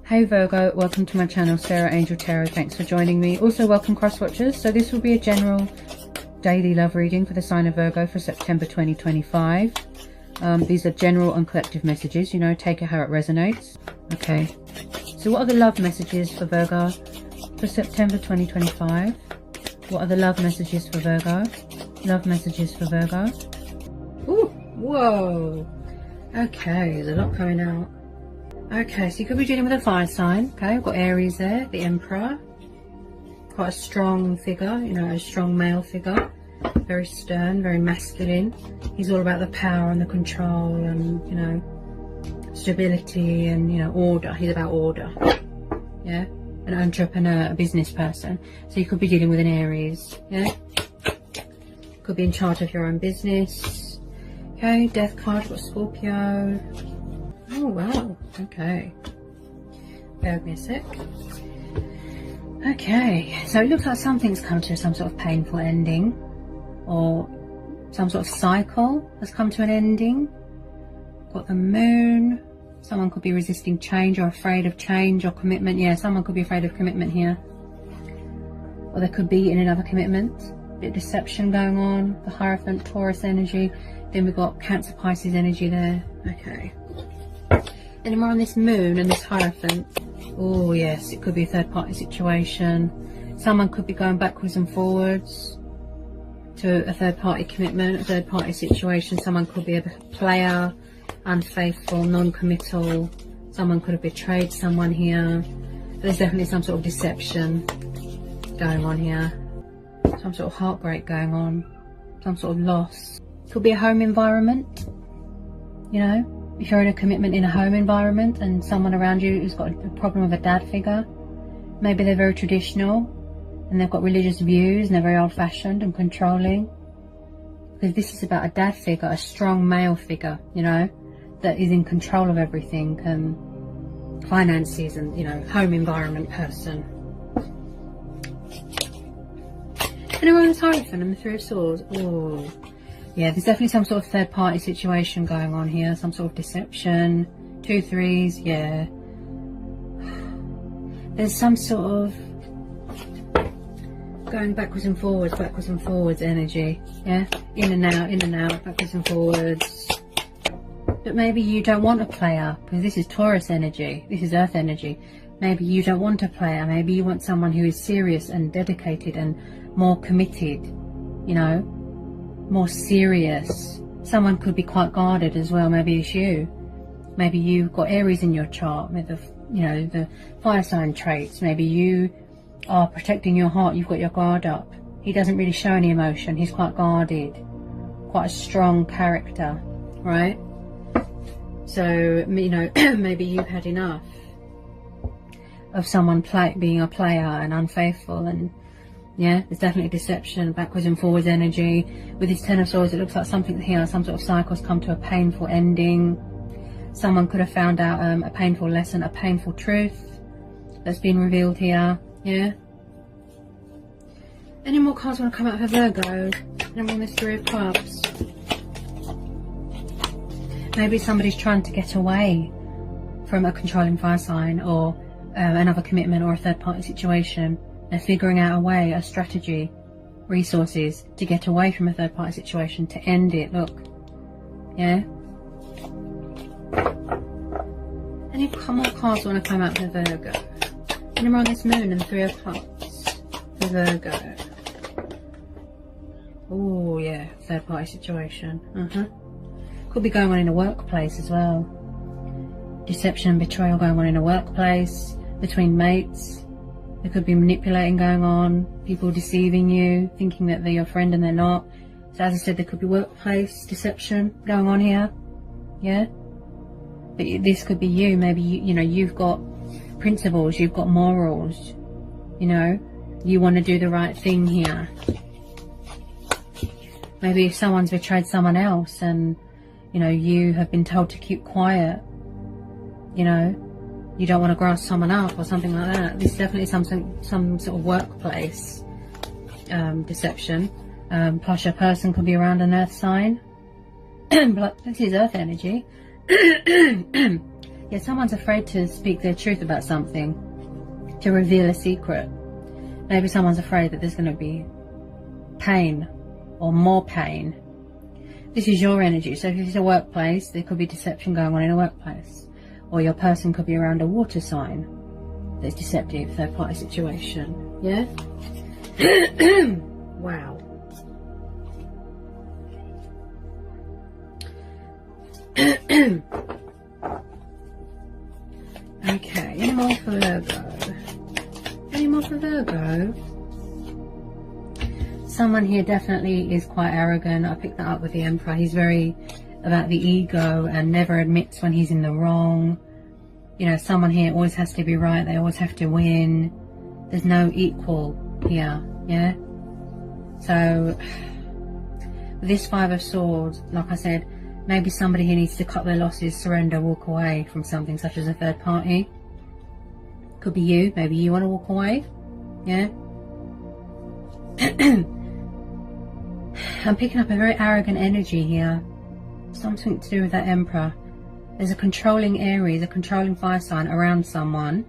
Hey Virgo, welcome to my channel, Sarah Angel Tarot. Thanks for joining me. Also welcome cross watchers. So this will be a general daily love reading for the sign of Virgo for September 2025. These are general and collective messages, you know, take it how it resonates. Okay, so what are the love messages for Virgo for September 2025? What are the love messages for Virgo? Love messages for Virgo. Ooh, whoa. Okay, there's a lot coming out. Okay, so you could be dealing with a fire sign. Okay, we've got Aries there, the Emperor. Quite a strong figure, you know, a strong male figure. Very stern, very masculine. He's all about the power and the control and, you know, stability and, you know, order. He's about order. Yeah, an entrepreneur, a business person. So you could be dealing with an Aries. Yeah, could be in charge of your own business. Okay, Death card, we've got Scorpio. Oh wow, okay. Bear with me a sec. Okay, so it looks like something's come to some sort of painful ending, or some sort of cycle has come to an ending. Got the Moon. Someone could be resisting change or afraid of change or commitment. Yeah, someone could be afraid of commitment here. Or there could be in another commitment. A bit of deception going on. The Hierophant, Taurus energy. Then we've got Cancer, Pisces energy there. Okay. Any more on this Moon and this Hierophant? Oh yes, it could be a third party situation. Someone could be going backwards and forwards to a third party commitment, a third party situation. Someone could be a player, unfaithful, non-committal. Someone could have betrayed someone here. There's definitely some sort of deception going on here. Some sort of heartbreak going on. Some sort of loss. Could be a home environment, you know. If you're in a commitment in a home environment and someone around you who's got a problem with a dad figure, maybe they're very traditional and they've got religious views and they're very old-fashioned and controlling. Because this is about a dad figure, a strong male figure, you know, that is in control of everything and finances and, you know, home environment person. And around the Hierophant and the Three of Swords. Oh. Yeah, there's definitely some sort of third party situation going on here, some sort of deception. 2 3s, yeah. There's some sort of going backwards and forwards energy, yeah? In and out, backwards and forwards. But maybe you don't want a player, because this is Taurus energy, this is Earth energy. Maybe you don't want a player, maybe you want someone who is serious and dedicated and more committed, you know? More serious. Someone could be quite guarded as well. Maybe it's you. Maybe you've got Aries in your chart with the, you know, the fire sign traits. Maybe you are protecting your heart. You've got your guard up. He doesn't really show any emotion. He's quite guarded. Quite a strong character, right? So, you know, maybe you've had enough of someone being a player and unfaithful, and yeah, there's definitely deception, backwards and forwards energy. With this Ten of Swords, it looks like something here, some sort of cycle's come to a painful ending. Someone could have found out a painful lesson, a painful truth that's been revealed here. Yeah. Any more cards want to come out for Virgo? And on this Three of Cups. Maybe somebody's trying to get away from a controlling fire sign or another commitment or a third party situation. They're figuring out a way, a strategy, resources to get away from a third party situation, to end it. Look. Yeah? Any more cards want to come out for Virgo? Any more on this Moon and Three of Cups for Virgo? Oh yeah, third party situation. Could be going on in a workplace as well. Deception and betrayal going on in a workplace, between mates. There could be manipulating going on, people deceiving you, thinking that they're your friend and they're not. So as I said, there could be workplace deception going on here, yeah? But this could be you, maybe you know, you've got principles, you've got morals, you know? You want to do the right thing here. Maybe if someone's betrayed someone else and, you know, you have been told to keep quiet, you know? You don't want to grass someone up or something like that. This is definitely some sort of workplace deception. Plus your person could be around an earth sign. This is earth energy. Yeah, someone's afraid to speak their truth about something, to reveal a secret. Maybe someone's afraid that there's going to be pain or more pain. This is your energy. So if it's a workplace, there could be deception going on in a workplace. Or your person could be around a water sign that's deceptive, third party situation. Yeah? Wow. Okay, any more for Virgo? Any more for Virgo? Someone here definitely is quite arrogant. I picked that up with the Emperor. He's very about the ego and never admits when he's in the wrong. You know, someone here always has to be right. They always have to win. There's no equal here, yeah? So, with this Five of Swords, like I said, maybe somebody here needs to cut their losses, surrender, walk away from something such as a third party. Could be you. Maybe you want to walk away, yeah? I'm picking up a very arrogant energy here. Something to do with that Emperor. There's a controlling Aries, a controlling fire sign around someone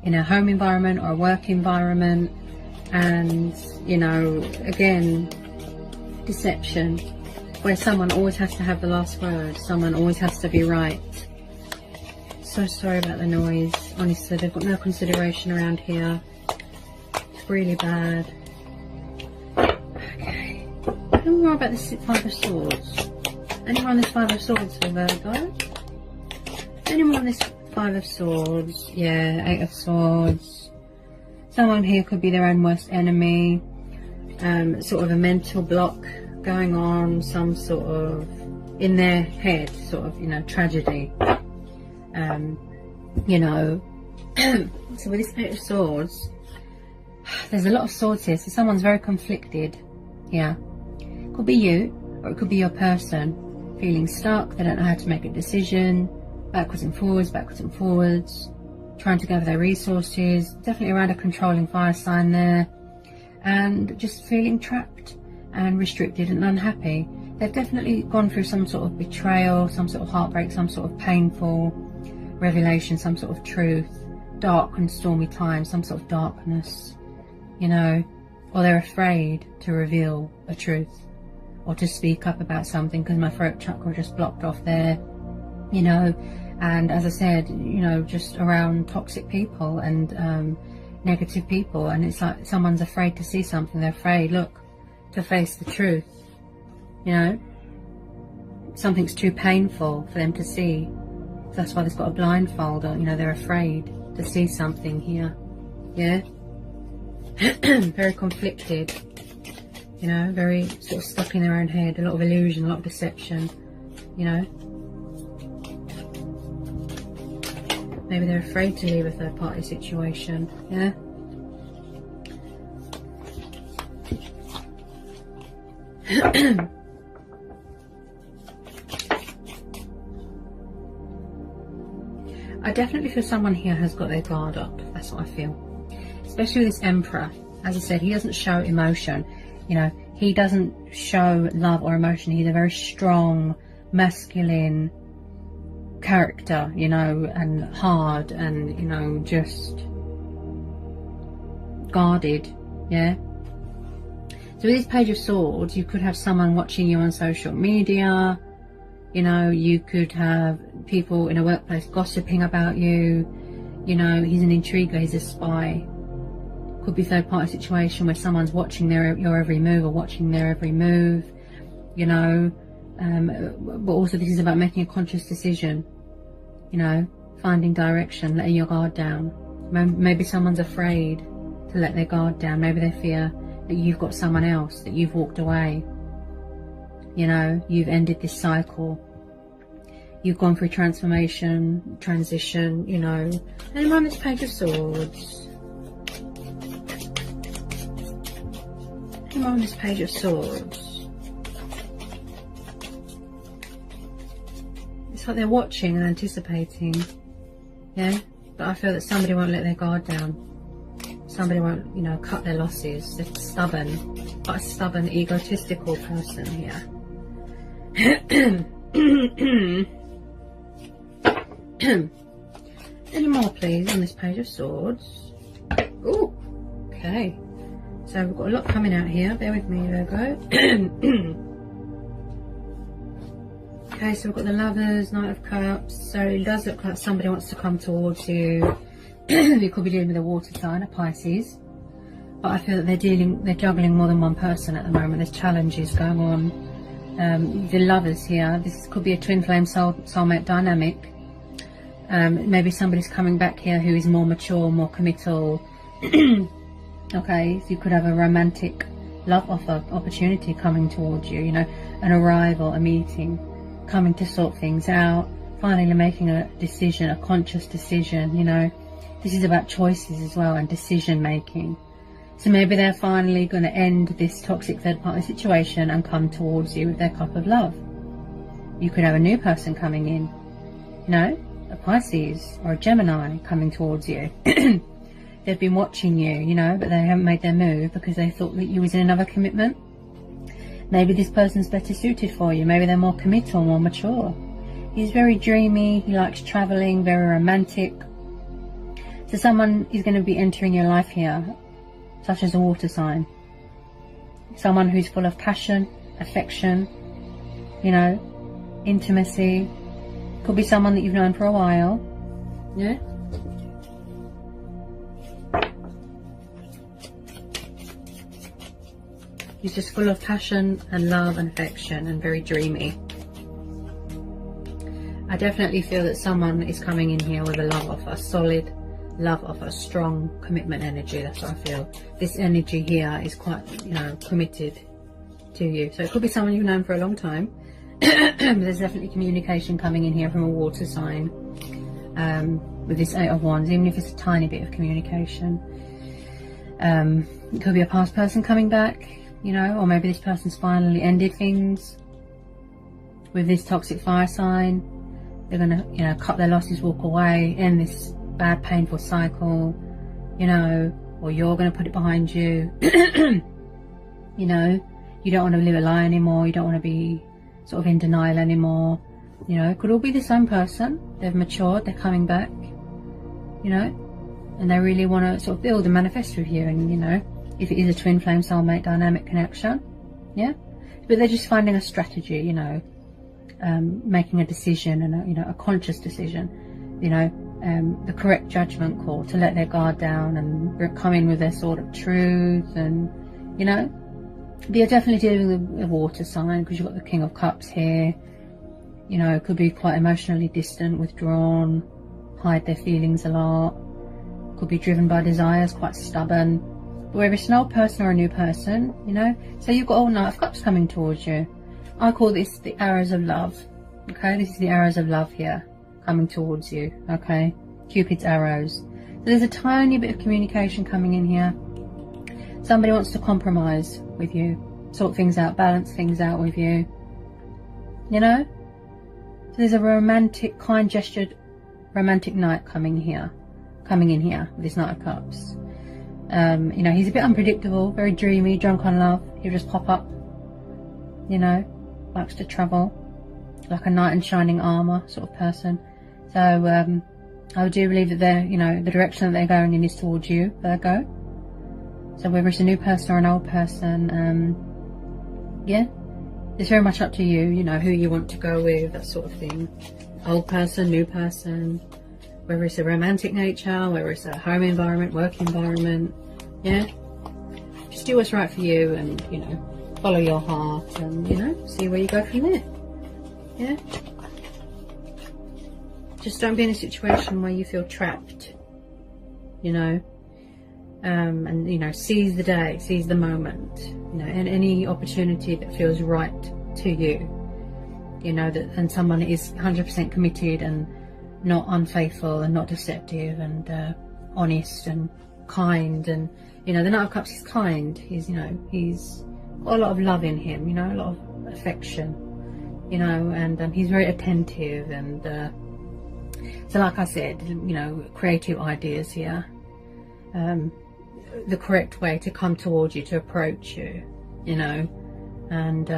in a home environment or a work environment. And, you know, again, deception, where someone always has to have the last word. Someone always has to be right. So sorry about the noise. Honestly, they've got no consideration around here. It's really bad. Okay. Tell me more about this Five of Swords. Any more on this Five of Swords for Virgo? Any more on this Five of Swords? Yeah, Eight of Swords. Someone here could be their own worst enemy. Sort of a mental block going on. Some sort of, in their head, sort of, you know, tragedy. You know. So with this Eight of Swords, there's a lot of swords here. So someone's very conflicted. Yeah. Could be you, or it could be your person. Feeling stuck, they don't know how to make a decision, backwards and forwards, trying to gather their resources, definitely around a controlling fire sign there, and just feeling trapped and restricted and unhappy. They've definitely gone through some sort of betrayal, some sort of heartbreak, some sort of painful revelation, some sort of truth, dark and stormy times, some sort of darkness, you know, or they're afraid to reveal a truth or to speak up about something because my throat chakra just blocked off there, you know. And as I said, you know, just around toxic people and negative people, and it's like someone's afraid to see something. They're afraid, look, to face the truth, you know. Something's too painful for them to see. That's why they've got a blindfold on, you know. They're afraid to see something here, yeah. Very conflicted, you know, very sort of stuck in their own head, a lot of illusion, a lot of deception, you know. Maybe they're afraid to leave a third party situation, yeah. I definitely feel someone here has got their guard up. That's what I feel. Especially with this Emperor. As I said, he doesn't show emotion. You know, he doesn't show love or emotion. He's a very strong, masculine character, you know, and hard and, you know, just guarded, yeah. So with this Page of Swords, you could have someone watching you on social media, you know, you could have people in a workplace gossiping about you, you know. He's an intriguer, he's a spy. Could be third party situation where someone's watching your every move or watching their every move, you know. But also this is about making a conscious decision, you know, finding direction, letting your guard down. Maybe someone's afraid to let their guard down. Maybe they fear that you've got someone else, that you've walked away, you know, you've ended this cycle, you've gone through transformation, transition, you know. And I'm on this Page of Swords. I'm on this Page of Swords. It's like they're watching and anticipating, yeah. But I feel that somebody won't let their guard down. Somebody won't, you know, cut their losses. They're stubborn, but a stubborn, egotistical person here. Any more, please, on this Page of Swords. Oh, okay. So we've got a lot coming out here. Bear with me, Virgo. Okay, so we've got the Lovers, Knight of Cups. So it does look like somebody wants to come towards you. You could be dealing with a water sign, a Pisces. But I feel that they're juggling more than one person at the moment. There's challenges going on. The Lovers here, this could be a twin flame soulmate dynamic. Maybe somebody's coming back here who is more mature, more committal. Okay, so you could have a romantic love offer opportunity coming towards you, you know, an arrival, a meeting, coming to sort things out, finally making a decision, a conscious decision, you know. This is about choices as well and decision making. So maybe they're finally going to end this toxic third party situation and come towards you with their cup of love. You could have a new person coming in, you know, a Pisces or a Gemini coming towards you. They've been watching you, you know, but they haven't made their move because they thought that you was in another commitment. Maybe this person's better suited for you. Maybe they're more committal, more mature. He's very dreamy. He likes traveling, very romantic. So someone is going to be entering your life here, such as a water sign. Someone who's full of passion, affection, you know, intimacy. Could be someone that you've known for a while. Yeah. He's just full of passion and love and affection and very dreamy. I definitely feel that someone is coming in here with a love offer, solid love offer, strong commitment energy. That's what I feel. This energy here is quite, you know, committed to you. So it could be someone you've known for a long time. There's definitely communication coming in here from a water sign with this Eight of Wands, even if it's a tiny bit of communication. It could be a past person coming back, you know, or maybe this person's finally ended things with this toxic fire sign. They're gonna, you know, cut their losses, walk away, end this bad, painful cycle, you know, or you're gonna put it behind you. You know, you don't want to live a lie anymore. You don't want to be sort of in denial anymore. You know, it could all be the same person. They've matured, they're coming back, you know, and they really want to sort of build and manifest with you. And, you know, if it is a twin flame soulmate dynamic connection, yeah, but they're just finding a strategy, you know, making a decision and you know, a conscious decision, you know, the correct judgment call to let their guard down and come in with their sort of truth. And, you know, you're definitely dealing with a water sign because you've got the King of Cups here. You know, it could be quite emotionally distant, withdrawn, hide their feelings a lot, could be driven by desires, quite stubborn. But whether it's an old person or a new person, you know, so you've got all Knight of Cups coming towards you. I call this the arrows of love. Okay, this is the arrows of love here coming towards you. Okay, Cupid's arrows. So there's a tiny bit of communication coming in here. Somebody wants to compromise with you, sort things out, balance things out with you, you know. So there's a romantic, kind gestured romantic knight coming in here with this Knight of Cups. You know, he's a bit unpredictable, very dreamy, drunk on love. He'll just pop up, you know, likes to travel, like a knight in shining armor sort of person. So I do believe that they're, you know, the direction that they're going in is towards you, Virgo. So whether it's a new person or an old person, yeah, it's very much up to you, you know, who you want to go with, that sort of thing. Old person, new person, whether it's a romantic nature, whether it's a home environment, work environment, yeah. Just do what's right for you and, you know, follow your heart and, you know, see where you go from there, yeah. Just don't be in a situation where you feel trapped, you know. And, you know, seize the day, seize the moment, you know, and any opportunity that feels right to you, you know, that, and someone is 100% committed and not unfaithful and not deceptive and honest and kind. And, you know, the Knight of Cups is kind. He's, you know, he's got a lot of love in him, you know, a lot of affection, you know, and he's very attentive. And so like I said, you know, creative ideas here. The correct way to come towards you, to approach you, you know, and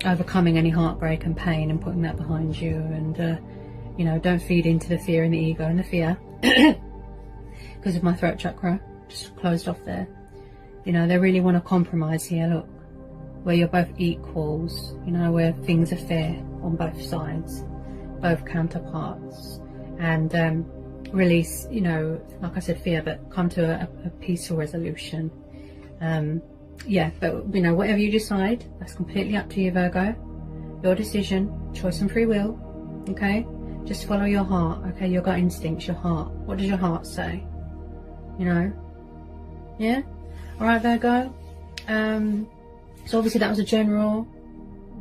overcoming any heartbreak and pain and putting that behind you, and You know, don't feed into the fear and the ego and the fear. Because of my throat chakra, just closed off there. You know, they really want to compromise here, look. Where you're both equals, you know, where things are fair on both sides, both counterparts. And release, you know, like I said, fear, but come to a peaceful resolution. Yeah, but, you know, whatever you decide, that's completely up to you, Virgo. Your decision, choice and free will, okay? Just follow your heart, okay? Your gut instincts, your heart. What does your heart say? You know? Yeah? Alright, Virgo. So obviously that was a general,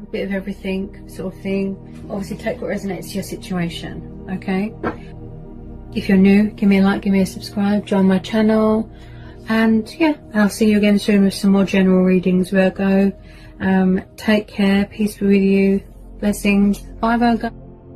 a bit of everything sort of thing. Obviously take what resonates to your situation, okay? If you're new, give me a like, give me a subscribe, join my channel. And yeah, I'll see you again soon with some more general readings, Virgo. Take care, peace be with you, blessings. Bye, Virgo.